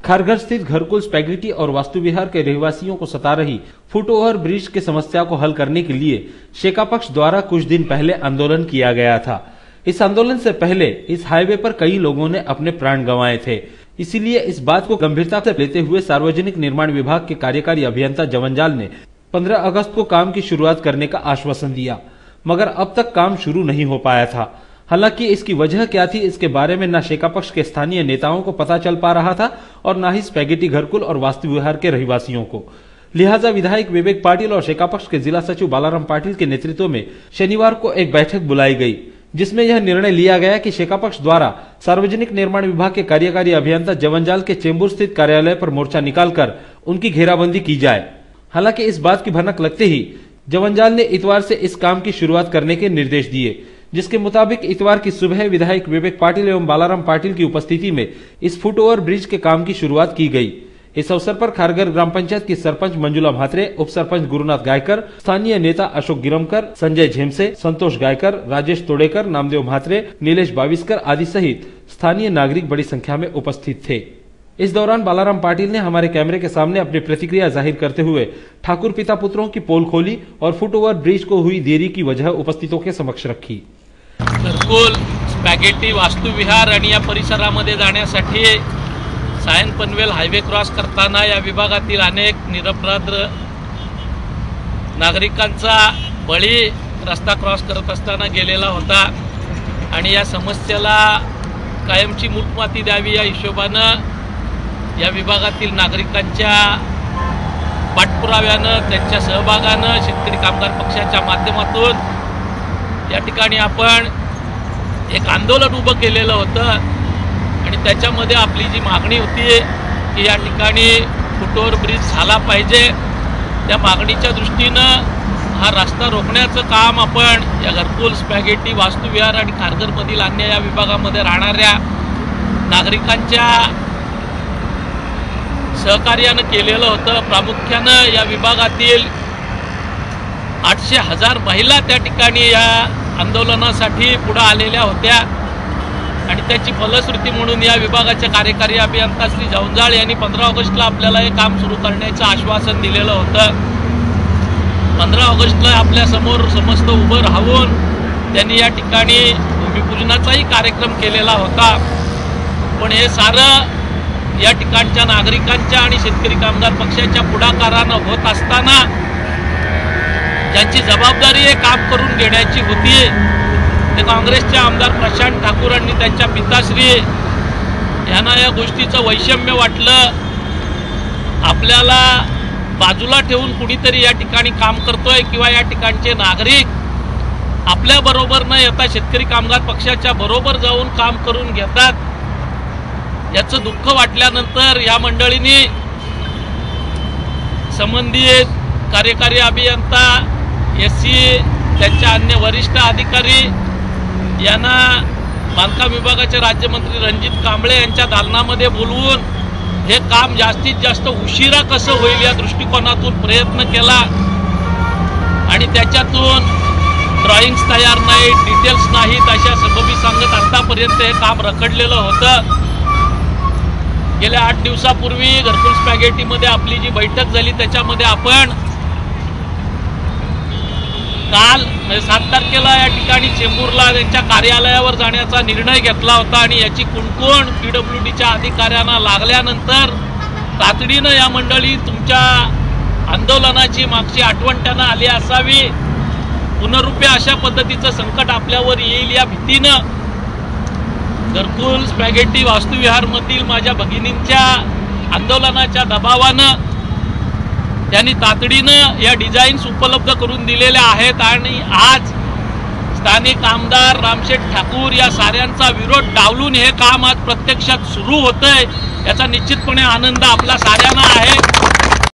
खारघर स्थित घरकुल स्पैगेटी और वास्तुविहार के रहवासियों को सता रही फुट ओवर ब्रिज की समस्या को हल करने के लिए शेका पक्ष द्वारा कुछ दिन पहले आंदोलन किया गया था। इस आंदोलन से पहले इस हाईवे पर कई लोगों ने अपने प्राण गंवाए थे। इसीलिए इस बात को गंभीरता से लेते हुए सार्वजनिक निर्माण विभाग के कार्यकारी अभियंता जवनजाल ने 15 अगस्त को काम की शुरुआत करने का आश्वासन दिया, मगर अब तक काम शुरू नहीं हो पाया था। हालांकि इसकी वजह क्या थी, इसके बारे में न शेका पक्ष के स्थानीय नेताओं को पता चल पा रहा था और न ही स्पैगेटी घरकुल और वास्तुविहार के रहवासियों को। लिहाजा विधायक विवेक पाटिल और शेका पक्ष के जिला सचिव बालाराम पाटिल के नेतृत्व में शनिवार को एक बैठक बुलाई गई, जिसमें यह निर्णय लिया गया कि शेका पक्ष द्वारा सार्वजनिक निर्माण विभाग के कार्यकारी अभियंता जवनजाल के चेंबूर स्थित कार्यालय पर मोर्चा निकालकर उनकी घेराबंदी की जाए। हालांकि इस बात की भनक लगते ही जवनजाल ने इतवार से इस काम की शुरुआत करने के निर्देश दिए, जिसके मुताबिक इतवार की सुबह विधायक विवेक पाटिल एवं बालाराम पाटिल की उपस्थिति में इस फुट ओवर ब्रिज के काम की शुरुआत की गई। इस अवसर पर खारघर ग्राम पंचायत की सरपंच मंजुला म्हात्रे, उप सरपंच गुरुनाथ गायकर, स्थानीय नेता अशोक गिरमकर, संजय झेमसे, संतोष गायकर, राजेश तोडेकर, नामदेव म्हात्रे, नीलेश बाविस्कर आदि सहित स्थानीय नागरिक बड़ी संख्या में उपस्थित थे। इस दौरान बालाराम पाटिल ने हमारे कैमरे के सामने अपनी प्रतिक्रिया जाहिर करते हुए ठाकुर पिता पुत्रों की पोल खोली और फुट ओवर ब्रिज को हुई देरी की वजह उपस्थितों के समक्ष रखी। घरकुल, स्पॅगेटी, वास्तुविहार आणि या परिसरामध्ये जाण्यासाठी सायन पनवेल हायवे क्रॉस करताना या विभागातील अनेक निरपराध नागरिकांचा बळी रस्ता क्रॉस करत असताना गेलेला होता आणि या समस्येला कायमची मूठमाती द्यावी या हिशोबानं या विभागातील नागरिकांच्या पाठपुराव्यानं, त्यांच्या सहभागानं शेतकरी कामगार पक्षाच्या माध्यमातून या ठिकाणी आपण एक आंदोलन उभं केलेलं होतं आणि त्याच्यामध्ये आपली जी मागणी होती की या ठिकाणी फुट ओव्हर ब्रिज झाला पाहिजे, त्या मागणीच्या दृष्टीनं हा रस्ता रोखण्याचं काम आपण या घरकुल, स्पॅगेटी, वास्तुविहार आणि खारघरमधील अन्य या विभागामध्ये राहणाऱ्या नागरिकांच्या सहकार्यानं केलेलं होतं। प्रामुख्यानं या विभागातील 800,000 महिला त्या ठिकाणी या आंदोलनासाठी पुढे आलेल्या होत्या आणि त्याची फलश्रुती म्हणून या विभागाचे कार्यकारी अभियंता श्री जवनजाल यांनी 15 ऑगस्टला आपल्याला हे काम सुरू करण्याचं आश्वासन दिलेलं होतं। 15 ऑगस्टला आपल्या समोर समस्त उभं राहून त्यांनी या ठिकाणी भूमिपूजनाचाही कार्यक्रम केलेला होता। पण हे सारं या ठिकाणच्या नागरिकांच्या आणि शेतकरी कामगार पक्षाच्या पुढाकारानं होत असताना ज्यांची जबाबदारी हे काम करून घेण्याची होती ते काँग्रेसचे आमदार प्रशांत ठाकूर यांनी त्यांच्या पिताश्री यांना या गोष्टीचं वैषम्य वाटलं। आपल्याला बाजूला ठेवून कुणीतरी या ठिकाणी काम करतोय किंवा या ठिकाणचे नागरिक आपल्या बरोबर न येता शेतकरी कामगार पक्षाच्या बरोबर जाऊन काम करून घेतात, याचं दुःख वाटल्यानंतर या मंडळींनी संबंधित कार्यकारी अभियंता, एससी, त्यांच्या अन्य वरिष्ठ अधिकारी यांना बांधकाम विभागाचे राज्यमंत्री रणजित कांबळे यांच्या दालनामध्ये बोलवून हे काम जास्तीत जास्त उशिरा कसं होईल या दृष्टिकोनातून प्रयत्न केला आणि त्याच्यातून ड्रॉइंग्स तयार नाहीत, डिटेल्स नाहीत अशा सबबी सांगत आतापर्यंत हे काम रखडलेलं होतं। गेल्या 8 दिवसापूर्वी घरकुल स्पॅगेटीमध्ये आपली जी बैठक झाली त्याच्यामध्ये आपण काल 7 तारखेला या ठिकाणी चेंबूरला त्यांच्या कार्यालयावर जाण्याचा निर्णय घेतला होता आणि याची कुणकुण पीडब्ल्यूडीच्या अधिकाऱ्यांना लागल्यानंतर तातडीनं या मंडळी तुमच्या आंदोलनाची मागची आठवण त्यांना आली असावी, पुनरुपे अशा पद्धतीचं संकट आपल्यावर येईल या भीतीनं घरकुल, स्पॅगेटी, वास्तुविहारमधील माझ्या भगिनींच्या आंदोलनाच्या दबावानं त्यांनी तातडीनं या डिझाईन्स उपलब्ध करून दिलेल्या आहेत आणि आज स्थानिक आमदार रामशेठ ठाकूर या साऱ्यांचा विरोध डावलून हे काम आज प्रत्यक्षात सुरू होतंय, याचा निश्चितपणे आनंद आपल्या साऱ्यांना आहे।